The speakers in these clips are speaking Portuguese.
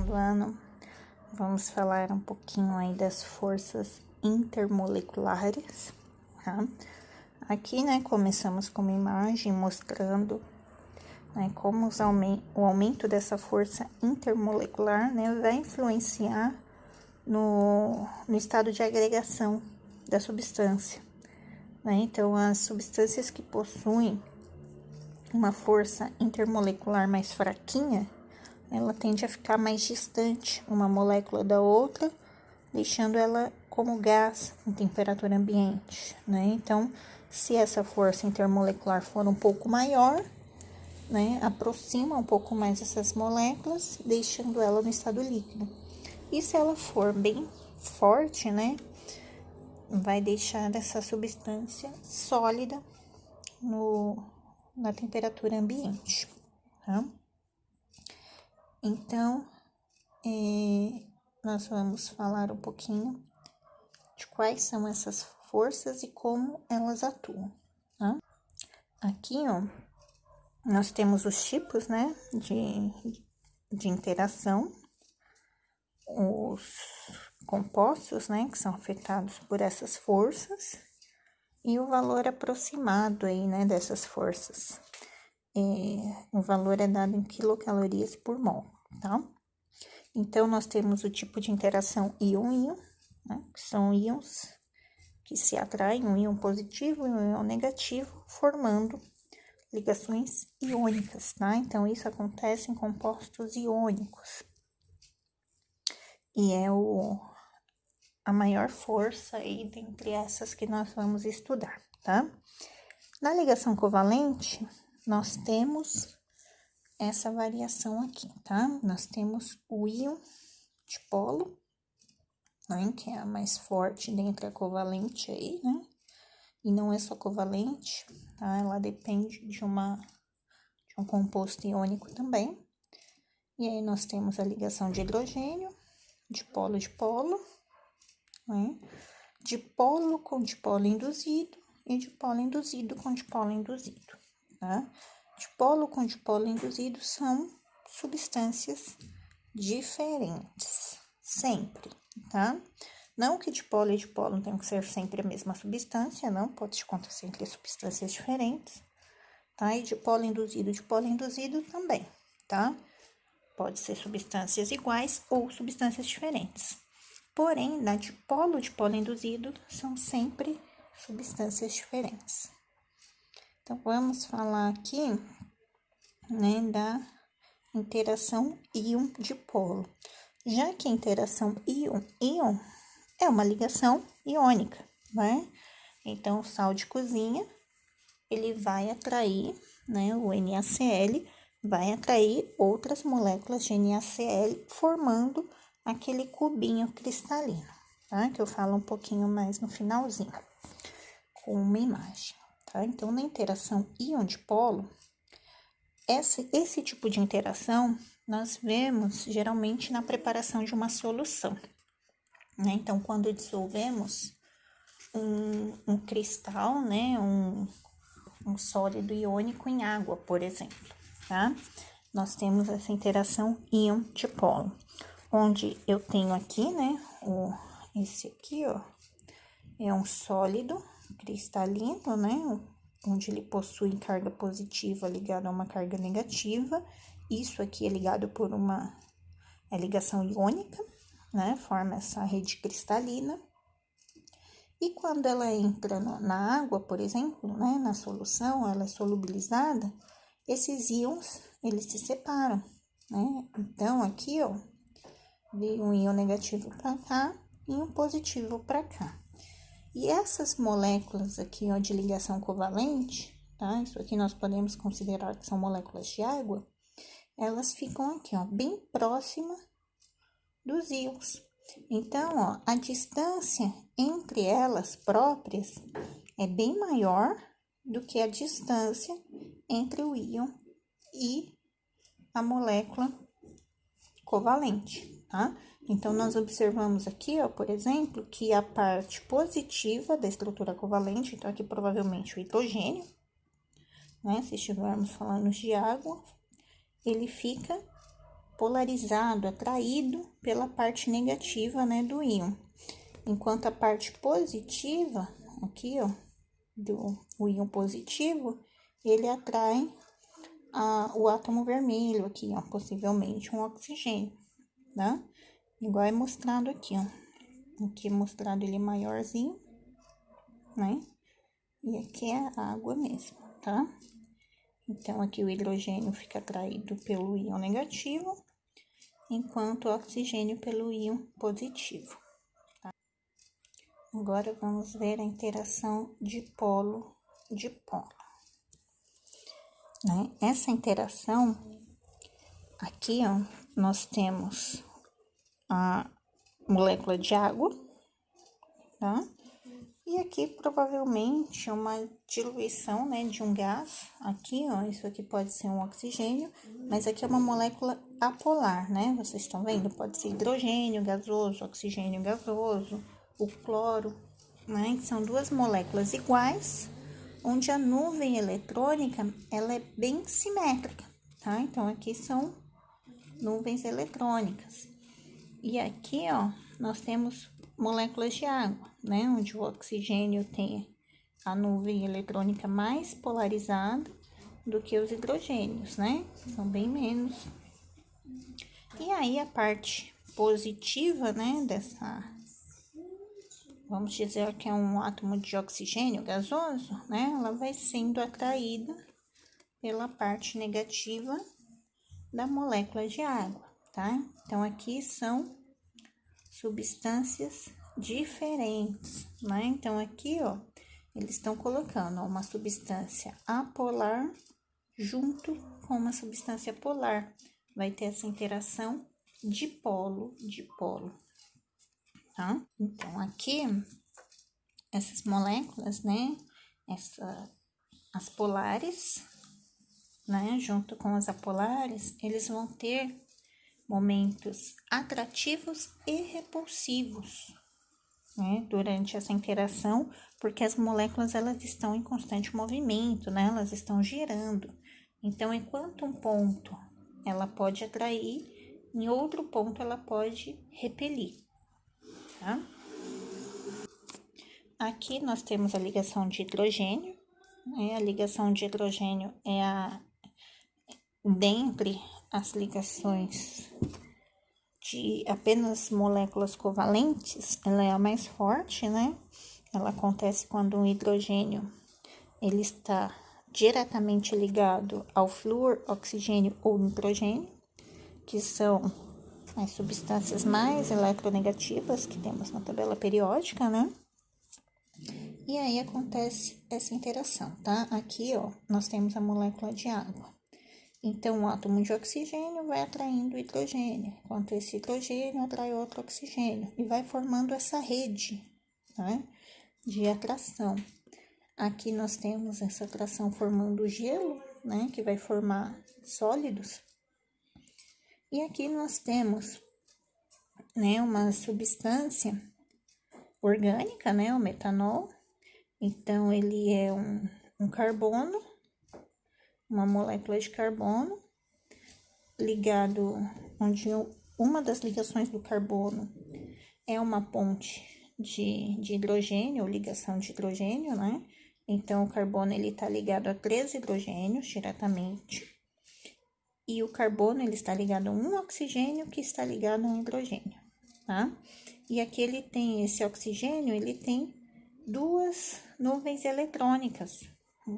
do ano, vamos falar um pouquinho aí das forças intermoleculares, tá? Aqui, né, começamos com uma imagem mostrando, né, como o aumento dessa força intermolecular, né, vai influenciar no estado de agregação da substância, né? Então, as substâncias que possuem uma força intermolecular mais fraquinha, ela tende a ficar mais distante uma molécula da outra, deixando ela como gás em temperatura ambiente, né? Então, se essa força intermolecular for um pouco maior, né, aproxima um pouco mais essas moléculas, deixando ela no estado líquido. E se ela for bem forte, né, vai deixar essa substância sólida na temperatura ambiente, tá? Então, nós vamos falar um pouquinho de quais são essas forças e como elas atuam, tá? Aqui, ó, nós temos os tipos, né, de interação, os compostos, né, que são afetados por essas forças e o valor aproximado aí, né, dessas forças. O valor é dado em quilocalorias por mol, tá? Então, nós temos o tipo de interação íon-íon, né, que são íons que se atraem, um íon positivo e um íon negativo, formando ligações iônicas, tá? Então, isso acontece em compostos iônicos. E é a maior força aí dentre essas que nós vamos estudar, tá? Na ligação covalente, nós temos essa variação aqui, tá? Nós temos o íon dipolo, né, que é a mais forte dentre a covalente aí, né? E não é só covalente, tá? Ela depende de um composto iônico também. E aí nós temos a ligação de hidrogênio, dipolo-dipolo, né? Dipolo com dipolo induzido e dipolo induzido com dipolo induzido, tá? Dipolo com dipolo induzido são substâncias diferentes, sempre, tá? Não que dipolo e dipolo não tenham que ser sempre a mesma substância, não, pode acontecer entre substâncias diferentes, tá? E dipolo induzido também, tá? Pode ser substâncias iguais ou substâncias diferentes. Porém, na dipolo induzido são sempre substâncias diferentes. Então, vamos falar aqui, né, da interação íon-dipolo. Já que a interação íon-íon é uma ligação iônica, né? Então, o sal de cozinha, ele vai atrair, né, o NaCl, vai atrair outras moléculas de NaCl, formando aquele cubinho cristalino, tá? Que eu falo um pouquinho mais no finalzinho, com uma imagem, tá? Então, na interação íon-dipolo, esse tipo de interação nós vemos geralmente na preparação de uma solução, né? Então, quando dissolvemos um cristal, né, um sólido iônico em água, por exemplo, tá? Nós temos essa interação íon-dipolo, onde eu tenho aqui, né, esse aqui, ó, é um sólido cristalino, né, onde ele possui carga positiva ligada a uma carga negativa. Isso aqui é ligado por uma ligação iônica, né, forma essa rede cristalina. E quando ela entra na água, por exemplo, né, na solução, ela é solubilizada, esses íons, eles se separam, né? Então, aqui, ó, veio um íon negativo para cá e um positivo para cá. E essas moléculas aqui, ó, de ligação covalente, tá? Isso aqui nós podemos considerar que são moléculas de água, elas ficam aqui, ó, bem próxima dos íons. Então, ó, a distância entre elas próprias é bem maior do que a distância entre o íon e a molécula covalente, tá? Então, nós observamos aqui, ó, por exemplo, que a parte positiva da estrutura covalente, então aqui provavelmente o hidrogênio, né? Se estivermos falando de água, ele fica polarizado, atraído pela parte negativa, né, do íon. Enquanto a parte positiva, aqui, ó, o íon positivo, ele atrai o átomo vermelho aqui, ó, possivelmente um oxigênio, tá? Igual é mostrado aqui, ó. Aqui é mostrado ele maiorzinho, né? E aqui é a água mesmo, tá? Então, aqui o hidrogênio fica atraído pelo íon negativo, enquanto o oxigênio pelo íon positivo. Tá? Agora, vamos ver a interação de polo de polo. Né? Essa interação, aqui, ó, nós temos a molécula de água, tá? E aqui, provavelmente, uma diluição, né, de um gás. Aqui, ó, isso aqui pode ser um oxigênio, mas aqui é uma molécula apolar, né? Vocês estão vendo? Pode ser hidrogênio gasoso, oxigênio gasoso, o cloro, né? São duas moléculas iguais, onde a nuvem eletrônica, ela é bem simétrica, tá? Então, aqui são nuvens eletrônicas. E aqui, ó, nós temos moléculas de água, né? Onde o oxigênio tem a nuvem eletrônica mais polarizada do que os hidrogênios, né? São bem menos. E aí, a parte positiva, né, vamos dizer que é um átomo de oxigênio gasoso, né? Ela vai sendo atraída pela parte negativa da molécula de água, tá? Então, aqui são substâncias diferentes, né? Então, aqui, ó, eles estão colocando uma substância apolar junto com uma substância polar. Vai ter essa interação dipolo, tá? Então, aqui, essas moléculas, né? As polares, né? Junto com as apolares, eles vão ter momentos atrativos e repulsivos, né, durante essa interação, porque as moléculas, elas estão em constante movimento, né, elas estão girando. Então, enquanto um ponto ela pode atrair, em outro ponto ela pode repelir, tá? Aqui nós temos a ligação de hidrogênio, né, a ligação de hidrogênio é dentre as ligações de apenas moléculas covalentes, ela é a mais forte, né? Ela acontece quando um hidrogênio, ele está diretamente ligado ao flúor, oxigênio ou nitrogênio, que são as substâncias mais eletronegativas que temos na tabela periódica, né? E aí acontece essa interação, tá? Aqui, ó, nós temos a molécula de água. Então, o átomo de oxigênio vai atraindo hidrogênio, enquanto esse hidrogênio atrai outro oxigênio, e vai formando essa rede, né, de atração. Aqui nós temos essa atração formando gelo, né, que vai formar sólidos. E aqui nós temos, né, uma substância orgânica, né, o metanol. Então, ele é um carbono, uma molécula de carbono, ligado, onde uma das ligações do carbono é uma ponte de hidrogênio, ou ligação de hidrogênio, né? Então, o carbono, ele tá ligado a 3 hidrogênios diretamente, e o carbono, ele está ligado a um oxigênio que está ligado a um hidrogênio, tá? E aqui ele tem, esse oxigênio, ele tem duas nuvens eletrônicas,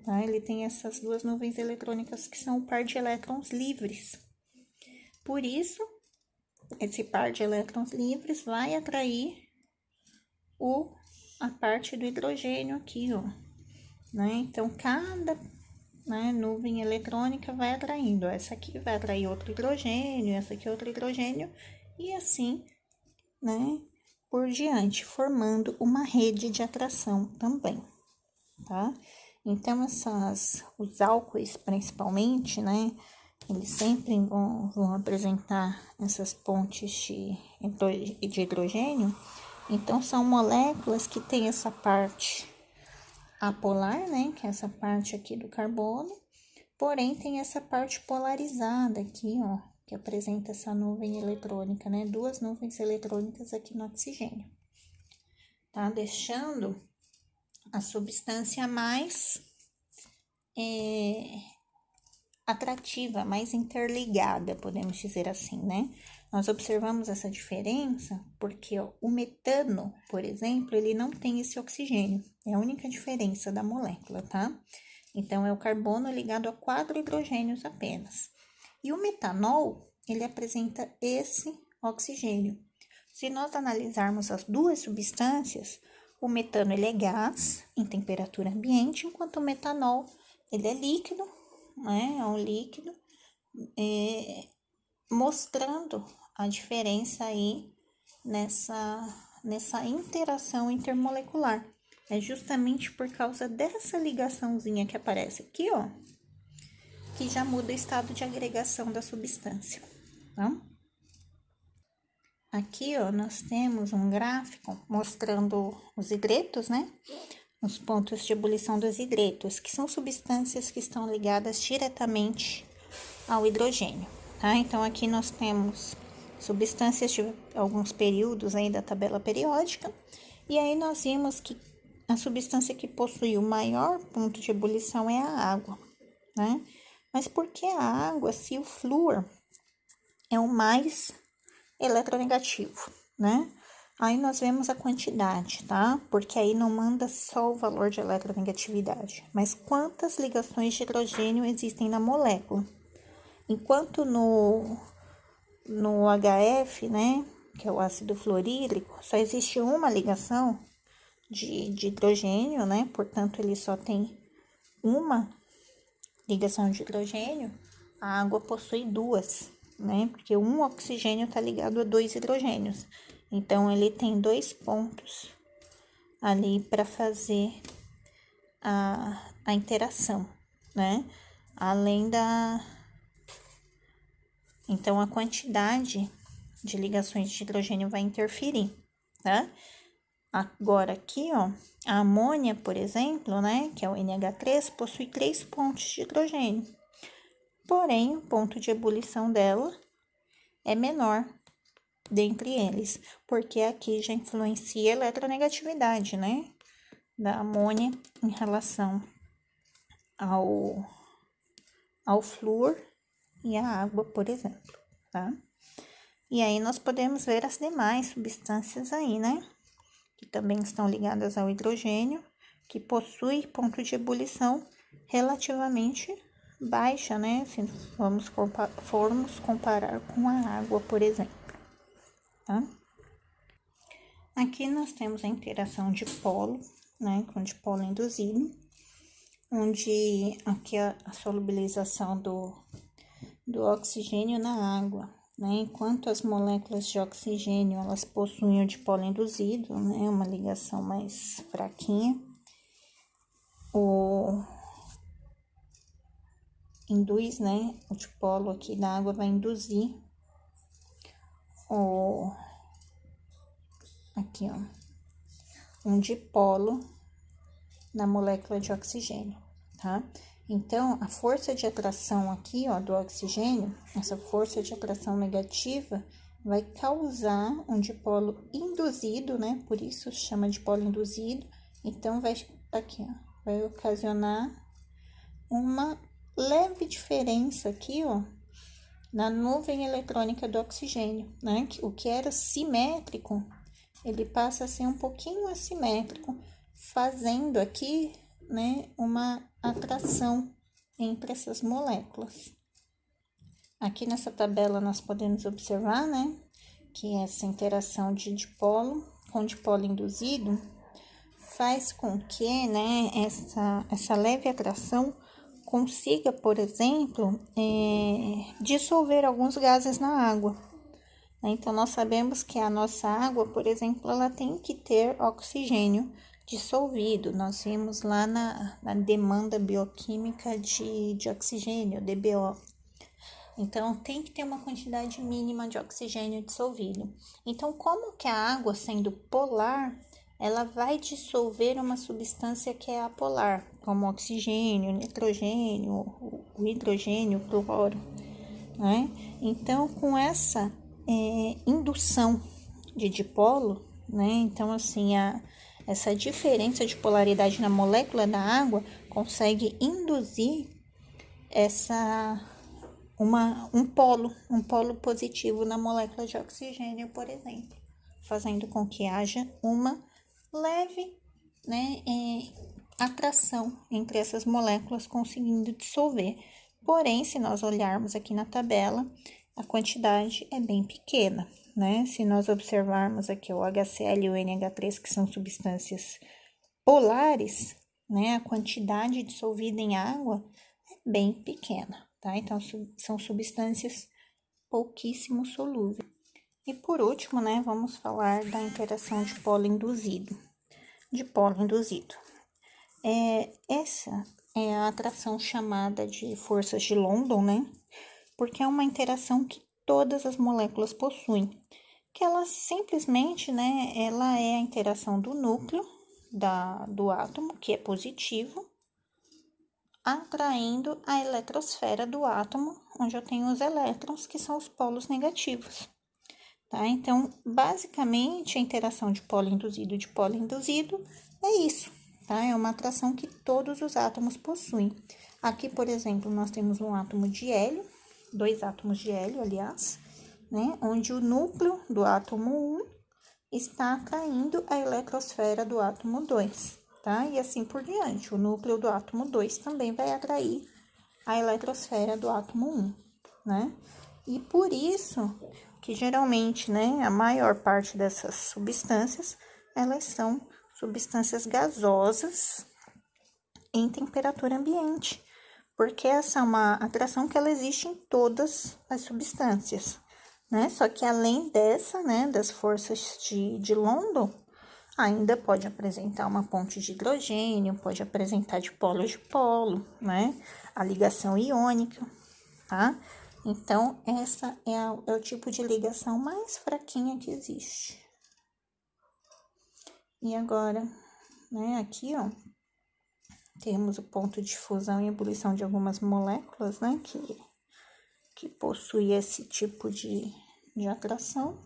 tá? Ele tem essas duas nuvens eletrônicas que são o par de elétrons livres. Por isso, esse par de elétrons livres vai atrair a parte do hidrogênio aqui, ó, né? Então, cada, né, nuvem eletrônica vai atraindo. Essa aqui vai atrair outro hidrogênio, essa aqui outro hidrogênio, e assim, né, por diante, formando uma rede de atração também, tá? Então, os álcoois, principalmente, né, eles sempre vão apresentar essas pontes de hidrogênio. Então, são moléculas que têm essa parte apolar, né, que é essa parte aqui do carbono, porém tem essa parte polarizada aqui, ó, que apresenta essa nuvem eletrônica, né? Duas nuvens eletrônicas aqui no oxigênio. Tá? Deixando a substância mais atrativa, mais interligada, podemos dizer assim, né? Nós observamos essa diferença porque ó, o metano, por exemplo, ele não tem esse oxigênio. É a única diferença da molécula, tá? Então, é o carbono ligado a 4 hidrogênios apenas. E o metanol, ele apresenta esse oxigênio. Se nós analisarmos as duas substâncias, o metano ele é gás em temperatura ambiente, enquanto o metanol ele é líquido, né? É um líquido, mostrando a diferença aí nessa interação intermolecular. É justamente por causa dessa ligaçãozinha que aparece aqui, ó, que já muda o estado de agregação da substância, tá? Aqui, ó, nós temos um gráfico mostrando os hidretos, né? Os pontos de ebulição dos hidretos, que são substâncias que estão ligadas diretamente ao hidrogênio, tá? Então, aqui nós temos substâncias de alguns períodos aí da tabela periódica, e aí nós vimos que a substância que possui o maior ponto de ebulição é a água, né? Mas por que a água, se o flúor é o mais eletronegativo, né? Aí nós vemos a quantidade, tá? Porque aí não manda só o valor de eletronegatividade, mas quantas ligações de hidrogênio existem na molécula. Enquanto no HF, né, que é o ácido fluorídrico, só existe uma ligação de hidrogênio, né? Portanto, ele só tem uma ligação de hidrogênio. A água possui duas, né? Porque um oxigênio está ligado a 2 hidrogênios. Então, ele tem 2 pontos ali para fazer a interação, né? Além da... Então, a quantidade de ligações de hidrogênio vai interferir, tá? Agora, aqui, ó, a amônia, por exemplo, né, que é o NH3, possui 3 pontos de hidrogênio. Porém, o ponto de ebulição dela é menor dentre eles, porque aqui já influencia a eletronegatividade, né, da amônia em relação ao flúor e à água, por exemplo, tá? E aí, nós podemos ver as demais substâncias aí, né, que também estão ligadas ao hidrogênio, que possui ponto de ebulição relativamente baixa, né? Se formos comparar com a água, por exemplo, tá? Aqui nós temos a interação de polo, né? Com dipolo induzido, onde aqui a solubilização do oxigênio na água, né? Enquanto as moléculas de oxigênio, elas possuem o dipolo induzido, né? Uma ligação mais fraquinha. Induz, né? O dipolo aqui da água vai induzir aqui, ó, um dipolo na molécula de oxigênio, tá? Então, a força de atração aqui, ó, do oxigênio, essa força de atração negativa, vai causar um dipolo induzido, né? Por isso chama de dipolo induzido. Então, vai aqui, ó, vai ocasionar uma leve diferença aqui, ó, na nuvem eletrônica do oxigênio, né? O que era simétrico, ele passa a ser um pouquinho assimétrico, fazendo aqui, né, uma atração entre essas moléculas. Aqui nessa tabela nós podemos observar, né, que essa interação de dipolo com dipolo induzido faz com que, né, essa leve atração consiga, por exemplo, dissolver alguns gases na água. Então, nós sabemos que a nossa água, por exemplo, ela tem que ter oxigênio dissolvido. Nós vimos lá na demanda bioquímica de oxigênio, DBO. Então, tem que ter uma quantidade mínima de oxigênio dissolvido. Então, como que a água, sendo polar, ela vai dissolver uma substância que é apolar, como o oxigênio, o nitrogênio, o hidrogênio, o cloro. né? Então, com essa indução de dipolo, né? Então, assim, essa diferença de polaridade na molécula da água consegue induzir um polo positivo na molécula de oxigênio, por exemplo, fazendo com que haja uma leve, né, atração entre essas moléculas, conseguindo dissolver. Porém, se nós olharmos aqui na tabela, a quantidade é bem pequena, né? Se nós observarmos aqui o HCl e o NH3, que são substâncias polares, né? A quantidade dissolvida em água é bem pequena, tá? Então, são substâncias pouquíssimo solúveis. E por último, né, vamos falar da interação de polo induzido. Essa é a atração chamada de forças de London, né? Porque é uma interação que todas as moléculas possuem, que ela simplesmente, né, ela é a interação do núcleo do átomo, que é positivo, atraindo a eletrosfera do átomo, onde eu tenho os elétrons, que são os polos negativos. Tá? Então, basicamente, a interação de polo induzido é isso, tá? É uma atração que todos os átomos possuem. Aqui, por exemplo, nós temos um átomo de hélio, 2 átomos de hélio, aliás, né? Onde o núcleo do átomo 1 está atraindo a eletrosfera do átomo 2, tá? E assim por diante. O núcleo do átomo 2 também vai atrair a eletrosfera do átomo 1, né? E por isso que geralmente, né, a maior parte dessas substâncias, elas são substâncias gasosas em temperatura ambiente, porque essa é uma atração que ela existe em todas as substâncias, né? Só que além dessa, né, das forças de London, ainda pode apresentar uma ponte de hidrogênio, pode apresentar dipolos de polo, né? A ligação iônica, tá? Então, essa é o tipo de ligação mais fraquinha que existe. E agora, né, aqui, ó, temos o ponto de fusão e ebulição de algumas moléculas, né, que possui esse tipo de atração.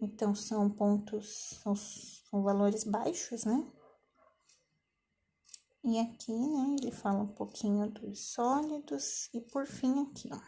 Então, são pontos, são valores baixos, né? E aqui, né, ele fala um pouquinho dos sólidos e, por fim, aqui, ó,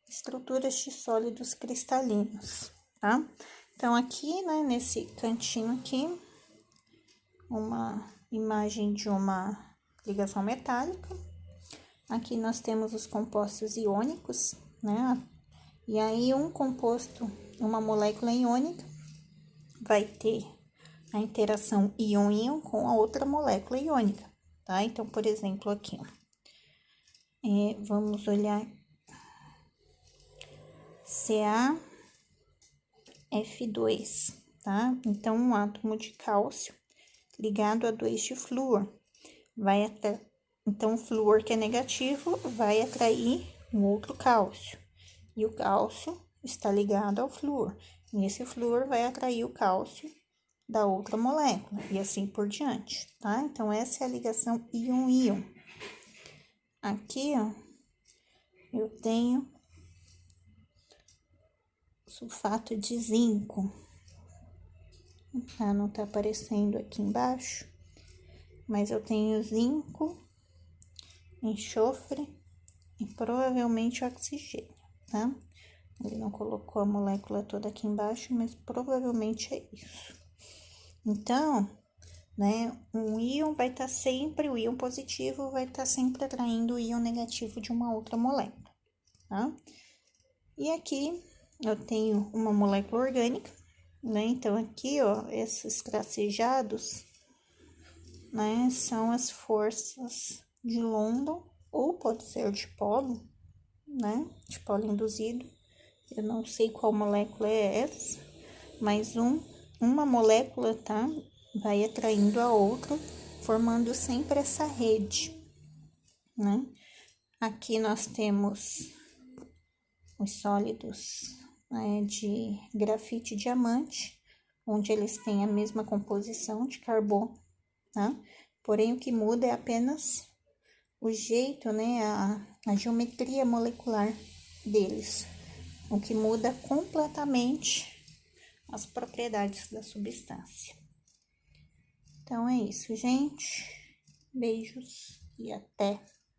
estruturas de sólidos cristalinos, tá? Então, aqui, né, nesse cantinho aqui, uma imagem de uma ligação metálica. Aqui nós temos os compostos iônicos, né? E aí, uma molécula iônica vai ter a interação íon-íon com a outra molécula iônica, tá? Então, por exemplo, aqui, ó, vamos olhar CaF2, tá? Então, um átomo de cálcio ligado a 2 de flúor vai até. Então, o flúor que é negativo vai atrair um outro cálcio. E o cálcio está ligado ao flúor. E esse flúor vai atrair o cálcio da outra molécula. E assim por diante, tá? Então, essa é a ligação íon-íon. Aqui, ó, eu tenho sulfato de zinco. Não tá aparecendo aqui embaixo. Mas eu tenho zinco, enxofre e provavelmente oxigênio, tá? Ele não colocou a molécula toda aqui embaixo, mas provavelmente é isso. Então, né, o íon positivo vai estar sempre atraindo o íon negativo de uma outra molécula, tá? E aqui eu tenho uma molécula orgânica, né? Então, aqui, ó, esses tracejados, né, são as forças de London, ou pode ser de polo, né, de polo induzido. Eu não sei qual molécula é essa, mas uma molécula, tá, vai atraindo a outra, formando sempre essa rede, né. Aqui nós temos os sólidos, né, de grafite e diamante, onde eles têm a mesma composição de carbono, tá? Porém, o que muda é apenas o jeito, né, a geometria molecular deles, o que muda completamente as propriedades da substância. Então, é isso, gente. Beijos e até!